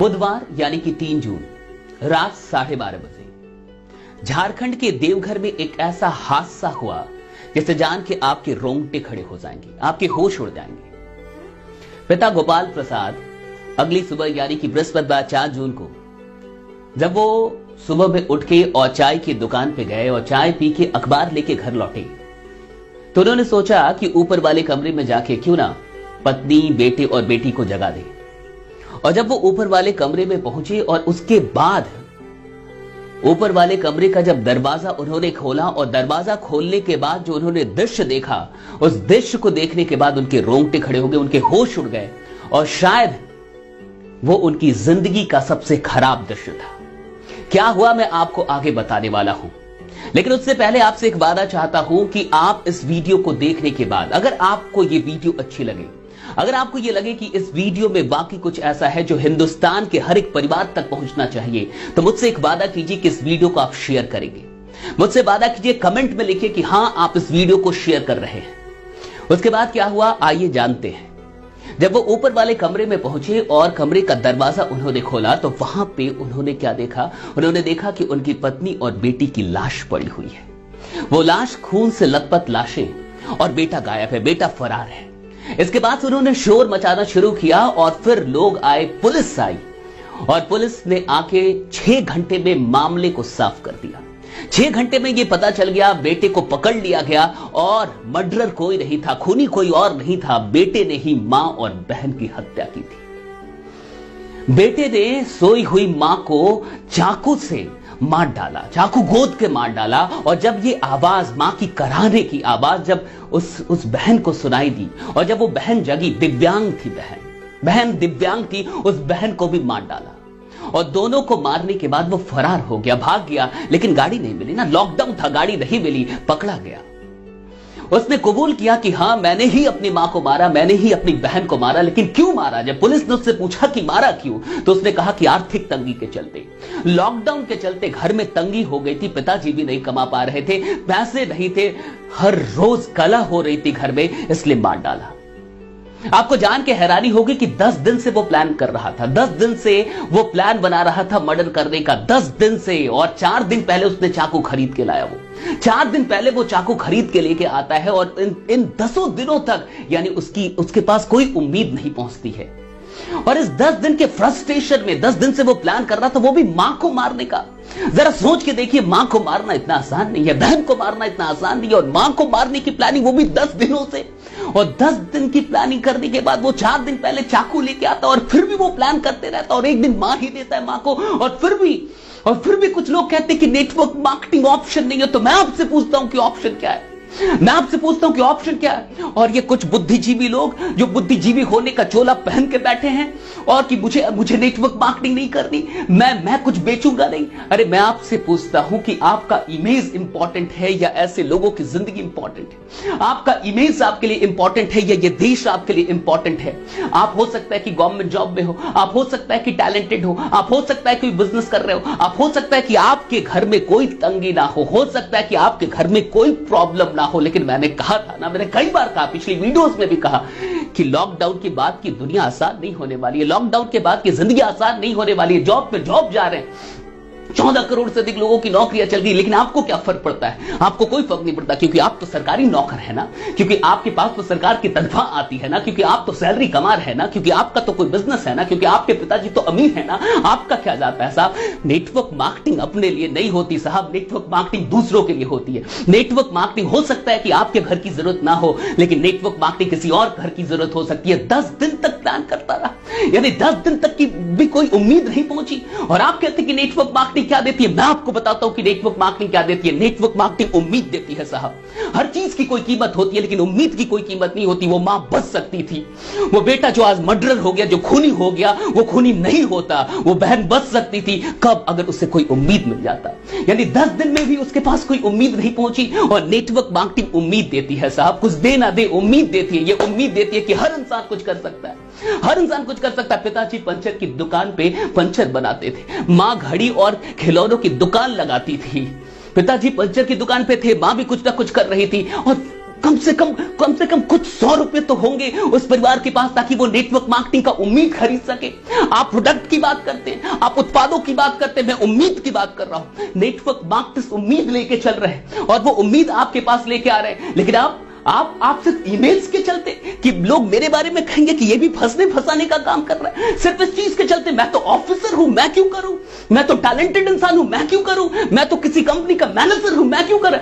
बुधवार यानी कि 3 जून रात 12:30 बजे झारखंड के देवघर में एक ऐसा हादसा हुआ जिसे जान के आपके रोंगटे खड़े हो जाएंगे, आपके होश उड़ जाएंगे। पिता गोपाल प्रसाद अगली सुबह यानी कि बृहस्पतिवार 4 जून को जब वो सुबह में उठ के और चाय की दुकान पे गए और चाय पी के अखबार लेके घर लौटे तो उन्होंने सोचा कि ऊपर वाले कमरे में जाके क्यों ना पत्नी, बेटे और बेटी को जगा दे। और जब वो ऊपर वाले कमरे में पहुंचे और उसके बाद ऊपर वाले कमरे का जब दरवाजा उन्होंने खोला और दरवाजा खोलने के बाद जो उन्होंने दृश्य देखा, उस दृश्य को देखने के बाद उनके रोंगटे खड़े हो गए, उनके होश उड़ गए और शायद वो उनकी जिंदगी का सबसे खराब दृश्य था। क्या हुआ मैं आपको आगे बताने वाला हूं, लेकिन उससे पहले आपसे एक वादा चाहता हूं कि आप इस वीडियो को देखने के बाद अगर आपको ये वीडियो अच्छी लगे, अगर आपको ये लगे कि इस वीडियो में वाकई कुछ ऐसा है जो हिंदुस्तान के हर एक परिवार तक पहुंचना चाहिए, तो मुझसे एक वादा कीजिए कि इस वीडियो को आप शेयर करेंगे। मुझसे वादा कीजिए, कमेंट में लिखिए कि हां आप इस वीडियो को शेयर कर रहे हैं। उसके बाद क्या हुआ आइए जानते हैं। जब वो ऊपर वाले कमरे में पहुंचे और कमरे का दरवाजा उन्होंने खोला तो वहां पे उन्होंने क्या देखा, उन्होंने देखा कि उनकी पत्नी और बेटी की लाश पड़ी हुई है। वो लाश खून से लथपथ लाशें और बेटा गायब है, बेटा फरार है। इसके बाद उन्होंने शोर मचाना शुरू किया और फिर लोग आए, पुलिस आई और पुलिस ने आके 6 घंटे में मामले को साफ कर दिया। 6 घंटे में यह पता चल गया, बेटे को पकड़ लिया गया और मर्डरर कोई नहीं था, खूनी कोई और नहीं था, बेटे ने ही मां और बहन की हत्या की थी। बेटे ने सोई हुई मां को चाकू से मार डाला, चाकू गोद के मार डाला और जब ये आवाज मां की कराहने की आवाज जब उस बहन को सुनाई दी और जब वो बहन जगी, दिव्यांग थी बहन दिव्यांग थी, उस बहन को भी मार डाला और दोनों को मारने के बाद वो फरार हो गया, भाग गया, लेकिन गाड़ी नहीं मिली ना, लॉकडाउन था, गाड़ी नहीं मिली, पकड़ा गया। उसने कबूल किया कि हां मैंने ही अपनी मां को मारा, मैंने ही अपनी बहन को मारा, लेकिन क्यों मारा? जब पुलिस ने उससे पूछा कि मारा क्यों, तो उसने कहा कि आर्थिक तंगी के चलते, लॉकडाउन के चलते घर में तंगी हो गई थी, पिताजी भी नहीं कमा पा रहे थे, पैसे नहीं थे, हर रोज कलह हो रही थी घर में, इसलिए मार डाला। आपको जान के हैरानी होगी कि 10 दिन से वो प्लान कर रहा था, 10 दिन से वो प्लान बना रहा था मर्डर करने का, 10 दिन से। और 4 दिन पहले उसने चाकू खरीद के लाया। वो 4 दिन पहले वो चाकू खरीद के लेके आता है और इन 10 दिनों तक यानी उसके पास कोई उम्मीद नहीं पहुंचती है। और इस 10 दिन के फ्रस्ट्रेशन में 10 दिन से वो प्लान कर रहा था, वो भी मां को मारने का। जरा सोच के देखिए, मां को मारना इतना आसान नहीं है, बहन को मारना इतना आसान नहीं है, और मां को मारने की प्लानिंग वो भी 10 दिनों से। और 10 दिन की प्लानिंग करने के बाद वो 4 दिन पहले चाकू लेके आता और फिर भी वो प्लान करते रहता और एक दिन मार ही देता है मां को। और फिर भी कुछ लोग कहते हैं कि नेटवर्क मार्केटिंग ऑप्शन नहीं है। तो मैं आपसे पूछता हूं कि ऑप्शन क्या है? मैं आपसे पूछता हूं कि ऑप्शन क्या है? और ये कुछ बुद्धिजीवी लोग जो बुद्धिजीवी होने का चोला पहन के बैठे हैं और कि मुझे नेटवर्क मार्केटिंग नहीं करनी, मैं कुछ बेचूंगा नहीं। अरे मैं आपसे पूछता हूं कि आपका इमेज इंपॉर्टेंट है या ऐसे लोगों की जिंदगी इंपॉर्टेंट है? आपका इमेज आपके लिए इंपॉर्टेंट है या ये देश आपके लिए इंपॉर्टेंट है? आप हो सकता है कि गवर्नमेंट जॉब में हो, आप हो सकता है कि टैलेंटेड हो, आप हो सकता है कि बिजनेस कर रहे हो, आप हो सकता है कि आपके घर में कोई तंगी ना हो सकता है कि आपके घर में कोई प्रॉब्लम ना हो, लेकिन मैंने कहा था ना, मैंने कई बार कहा, पिछली वीडियोस में भी कहा कि लॉकडाउन के बाद की दुनिया आसान नहीं होने वाली है, लॉकडाउन के बाद की जिंदगी आसान नहीं होने वाली है। जॉब पे जॉब जा रहे हैं, 14 करोड़ से अधिक लोगों की नौकरियां चल गई, लेकिन आपको क्या फर्क पड़ता है? आपको कोई फर्क नहीं पड़ता, क्योंकि आप तो सरकारी नौकर है ना, क्योंकि आपके पास तो सरकार की तनख्वाह आती है ना, क्योंकि आप तो सैलरी कमा रहे हैं ना, क्योंकि आपका तो कोई बिजनेस है ना, क्योंकि आपके पिताजी तो अमीर है ना। आपका क्या जाता है साहब? नेटवर्क मार्केटिंग अपने लिए नहीं होती साहब, नेटवर्क मार्केटिंग दूसरों के लिए होती है। नेटवर्क मार्केटिंग हो सकता है कि आपके घर की जरूरत ना हो, लेकिन नेटवर्क मार्केटिंग किसी और घर की जरूरत हो सकती है। 10 दिन तक प्लान करता रहा, यानी 10 दिन तक की भी कोई उम्मीद नहीं पहुंची। और आप कहते हैं कि नेटवर्क मार्केटिंग क्या देती है? मैं आपको बताता हूं कि नेटवर्क मार्केटिंग क्या देती है। नेटवर्क मार्केटिंग उम्मीद देती है साहब। हर चीज की कोई कीमत होती है, लेकिन उम्मीद की कोई कीमत नहीं होती। वो मां बच सकती थी, वो बेटा जो आज मर्डरर हो गया, जो खूनी हो गया, वो खूनी नहीं होता। वो बहन बच सकती थी, कब? अगर उससे कोई उम्मीद मिल जाता। यानी 10 दिन में भी उसके पास कोई उम्मीद नहीं पहुंची। और नेटवर्क मार्केटिंग उम्मीद देती है साहब, कुछ दे ना दे उम्मीद देती है। ये उम्मीद देती है कि हर इंसान कुछ कर सकता है, हर इंसान कुछ कर सकता है। पिताजी पंचर की दुकान पे पंचर बनाते थे, मां घड़ी और खिलौनों की दुकान लगाती थी। पिताजी पंचर की दुकान पे थे, मां भी कुछ ना कुछ कर रही थी। और कम से कम कुछ 100 रुपए तो होंगे उस परिवार के पास, ताकि वो नेटवर्क मार्केटिंग का उम्मीद खरीद सके। आप प्रोडक्ट की बात करते हैं, आप उत्पादों की बात करते हैं, मैं उम्मीद की बात कर रहा हूं। नेटवर्क मार्केटर्स उम्मीद लेके चल रहे हैं और वो उम्मीद आपके पास लेके आ रहे हैं, लेकिन आप सिर्फ ईमेल्स के चलते कि लोग मेरे बारे में कहेंगे कि ये भी फंसाने का काम कर रहा है, सिर्फ इस चीज के चलते मैं तो ऑफिसर हूं, मैं क्यों करूं, मैं तो टैलेंटेड इंसान हूं, मैं क्यों करूं, मैं तो किसी कंपनी का मैनेजर हूं, मैं क्यों करूं।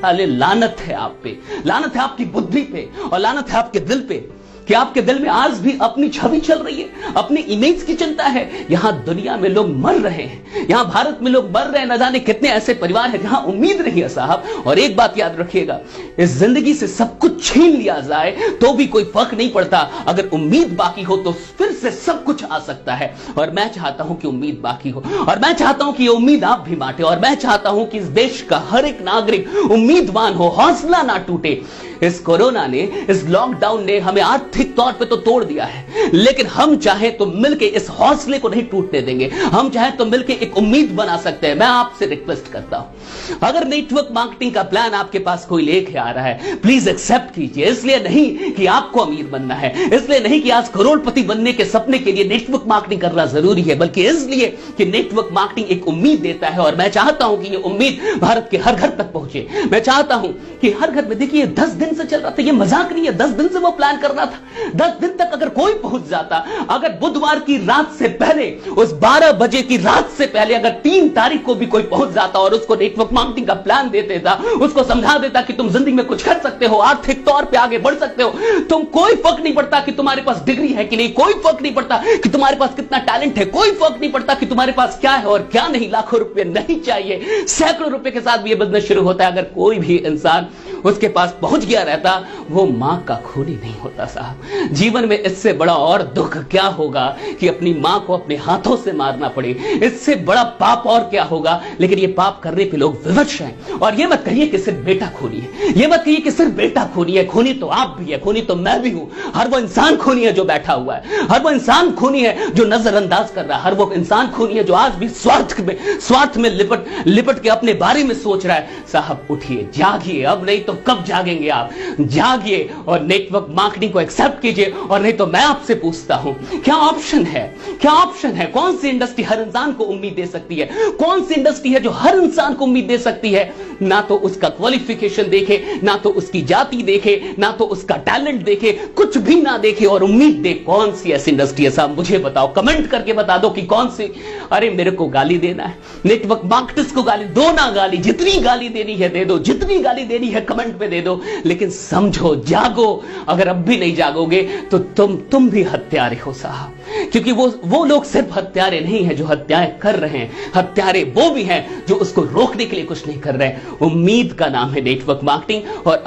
अरे लानत है आप पे, लानत है आपकी बुद्धि पे और लानत है आपके दिल पे कि आपके दिल में आज भी अपनी छवि चल रही है, अपनी इमेज की चिंता है। यहां दुनिया में लोग मर रहे हैं, यहां भारत में लोग मर रहे हैं, न जाने कितने ऐसे परिवार हैं जहां उम्मीद नहीं है साहब। और एक बात याद रखिएगा, इस जिंदगी से सब कुछ छीन लिया जाए तो भी कोई फर्क नहीं पड़ता, अगर उम्मीद बाकी हो तो फिर से सब कुछ आ सकता है। और मैं चाहता हूं कि उम्मीद बाकी हो, और मैं चाहता हूं कि ये उम्मीद आप भी बांटे, और मैं चाहता हूं कि इस देश का हर एक नागरिक उम्मीदवान हो, हौसला ना टूटे। इस कोरोना ने, इस लॉकडाउन ने हमें आर्थिक तौर पे तो तोड़ दिया है, लेकिन हम चाहे तो मिलके इस हौसले को नहीं टूटने देंगे, हम चाहे तो मिलके एक उम्मीद बना सकते हैं। मैं आपसे रिक्वेस्ट करता हूं, अगर नेटवर्क मार्केटिंग का प्लान आपके पास कोई लेके आ रहा है, प्लीज एक्सेप्ट कीजिए। इसलिए नहीं कि आपको अमीर बनना है, इसलिए नहीं कि आज करोड़पति बनने के सपने के लिए नेटवर्क मार्केटिंग करना जरूरी है, बल्कि इसलिए कि नेटवर्क मार्केटिंग एक उम्मीद देता है। और मैं चाहता हूं कि यह उम्मीद भारत के हर घर तक पहुंचे। मैं चाहता हूं कि हर घर में, देखिए 10 दिन से चल रहा था, ये मजाक नहीं है, 10 दिन से वो प्लान करना था। 10 दिन तक अगर कोई पहुंच जाता, अगर बुधवार की रात से पहले, उस 12 बजे की रात से पहले अगर 3 तारीख को भी कोई पहुंच जाता और उसको नेटवर्क मार्केटिंग का प्लान दे देता, उसको समझा देता कि तुम जिंदगी में कुछ कर सकते हो, आर्थिक तौर पे आगे बढ़ सकते हो, तुम कोई फर्क नहीं पड़ता कि तुम्हारे पास डिग्री है कि नहीं, कोई फर्क नहीं पड़ता कि तुम्हारे पास कितना टैलेंट है, कोई फर्क नहीं पड़ता कि तुम्हारे पास क्या है और क्या नहीं, लाखों रुपए नहीं चाहिए, सैकड़ों रुपए के साथ भी ये बिजनेस शुरू होता है। अगर कोई भी इंसान उसके पास पहुंच गया रहता, वो मां का खून ही नहीं होता साहब। जीवन में इससे बड़ा और दुख क्या होगा कि अपनी मां को अपने हाथों से मारना पड़े, इससे बड़ा पाप और क्या होगा। लेकिन ये पाप करने पे लोग विवश हैं। और ये मत कहिए कि सिर्फ बेटा खूनी है, ये मत कहिए कि सिर्फ बेटा खूनी है, खूनी तो आप भी है, खूनी तो मैं भी हूं। हर वो इंसान खूनी है जो बैठा हुआ है, हर वो इंसान खूनी है जो नजरअंदाज कर रहा है, हर वो इंसान खूनी है जो आज भी स्वार्थ में लिपट के अपने बारे में सोच रहा है। साहब उठिए, जागिए, अब नहीं तो कब जागेंगे आप, जागिए और नेटवर्क मार्केटिंग को एक्सेप्ट कीजिए। और नहीं तो मैं आपसे पूछता हूं, क्या ऑप्शन है, क्या ऑप्शन है? कौन सी इंडस्ट्री हर इंसान को उम्मीद दे सकती है? कौन सी इंडस्ट्री है जो हर इंसान को उम्मीद दे सकती है? ना तो उसका क्वालिफिकेशन देखे, ना तो उसकी जाति देखे, ना तो उसका टैलेंट देखे, कुछ भी ना देखे और उम्मीद दे। कौन सी ऐसी इंडस्ट्री है साहब, मुझे बताओ, कमेंट करके बता दो कि कौन सी। अरे मेरे को गाली देना है, नेटवर्क मार्केटर्स को गाली दो ना, गाली जितनी गाली देनी है दे दो, जितनी गाली देनी है कमेंट पे दे दो, लेकिन समझो, जागो। अगर अब भी नहीं जागोगे तो तुम भी हत्यारे हो साहब, क्योंकि वो लोग सिर्फ हत्यारे नहीं है जो हत्याएं कर रहे हैं, हत्यारे वो भी हैं जो उसको रोकने के लिए कुछ नहीं कर रहे। उम्मीद का नाम है नेटवर्क मार्केटिंग, और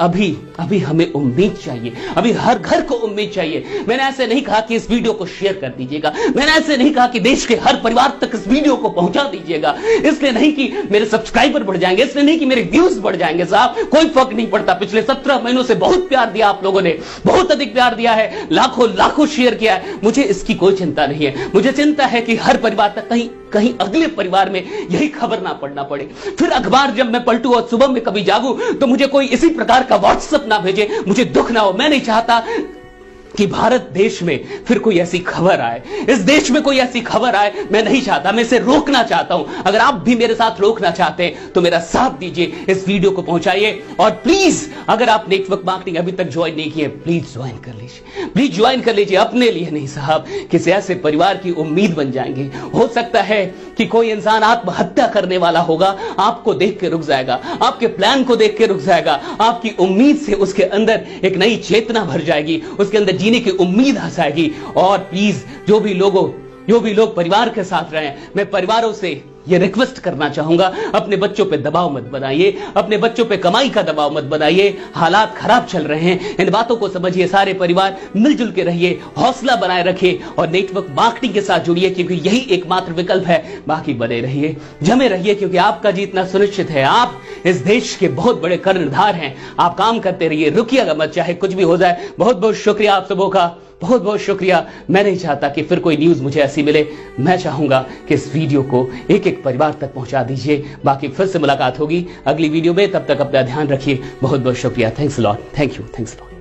अभी हमें उम्मीद चाहिए, अभी हर घर को उम्मीद चाहिए। मैंने ऐसे नहीं कहा कि इस वीडियो को शेयर कर दीजिएगा, मैंने ऐसे नहीं कहा कि देश के हर परिवार तक इस वीडियो को पहुंचा दीजिएगा, इसलिए नहीं कि मेरे सब्सक्राइबर बढ़ जाएंगे, इसलिए नहीं कि मेरे व्यूज बढ़ जाएंगे साहब, कोई फर्क नहीं पड़ता। पिछले 17 महीनों से बहुत प्यार दिया आप लोगों ने, बहुत अधिक प्यार दिया है, लाखों शेयर किया है, मुझे इसकी कोई चिंता नहीं है। मुझे चिंता है कि हर परिवार तक कहीं अगले परिवार में यही खबर ना पढ़ना पड़े, फिर अखबार जब मैं पलटू और सुबह में कभी जागूं तो मुझे कोई इसी प्रकार का व्हाट्सएप ना भेजे, मुझे दुख ना हो। मैं नहीं चाहता कि भारत देश में फिर कोई ऐसी खबर आए, इस देश में कोई ऐसी खबर आए, मैं नहीं चाहता, मैं इसे रोकना चाहता हूं। अगर आप भी मेरे साथ रोकना चाहते हैं तो मेरा साथ दीजिए, इस वीडियो को पहुंचाइए। और प्लीज अगर आप नेटवर्क मार्केटिंग अभी तक ज्वाइन नहीं किए, प्लीज ज्वाइन कर लीजिए, प्लीज ज्वाइन कर लीजिए। अपने लिए नहीं साहब, किसी ऐसे परिवार की उम्मीद बन जाएंगे। हो सकता है कि कोई इंसान आत्महत्या करने वाला होगा, आपको देख के रुक जाएगा, आपके प्लान को देख के रुक जाएगा, आपकी उम्मीद से उसके अंदर एक नई चेतना भर जाएगी, उसके अंदर जीने की उम्मीद आ जाएगी। और प्लीज जो भी लोग परिवार के साथ रहे, मैं परिवारों से ये रिक्वेस्ट करना चाहूंगा, अपने बच्चों पे दबाव मत बनाइए, अपने बच्चों पे कमाई का दबाव मत बनाइए। हालात खराब चल रहे हैं, इन बातों को समझिए। सारे परिवार मिलजुल के रहिए, हौसला बनाए रखिए और नेटवर्क मार्केटिंग के साथ जुड़िए, क्योंकि यही एकमात्र विकल्प है। बाकी बने रहिए, जमे रहिए, क्योंकि आपका जीतना सुनिश्चित है। आप इस देश के बहुत बड़े कर्णधार हैं। आप काम करते रहिए, रुकिएगा मत, चाहे कुछ भी हो जाए। बहुत बहुत शुक्रिया आप सबों का, बहुत बहुत शुक्रिया। मैं नहीं चाहता कि फिर कोई न्यूज मुझे ऐसी मिले। मैं चाहूंगा कि इस वीडियो को एक एक परिवार तक पहुंचा दीजिए। बाकी फिर से मुलाकात होगी अगली वीडियो में, तब तक अपना ध्यान रखिए। बहुत बहुत शुक्रिया। Thanks lot. Thank you.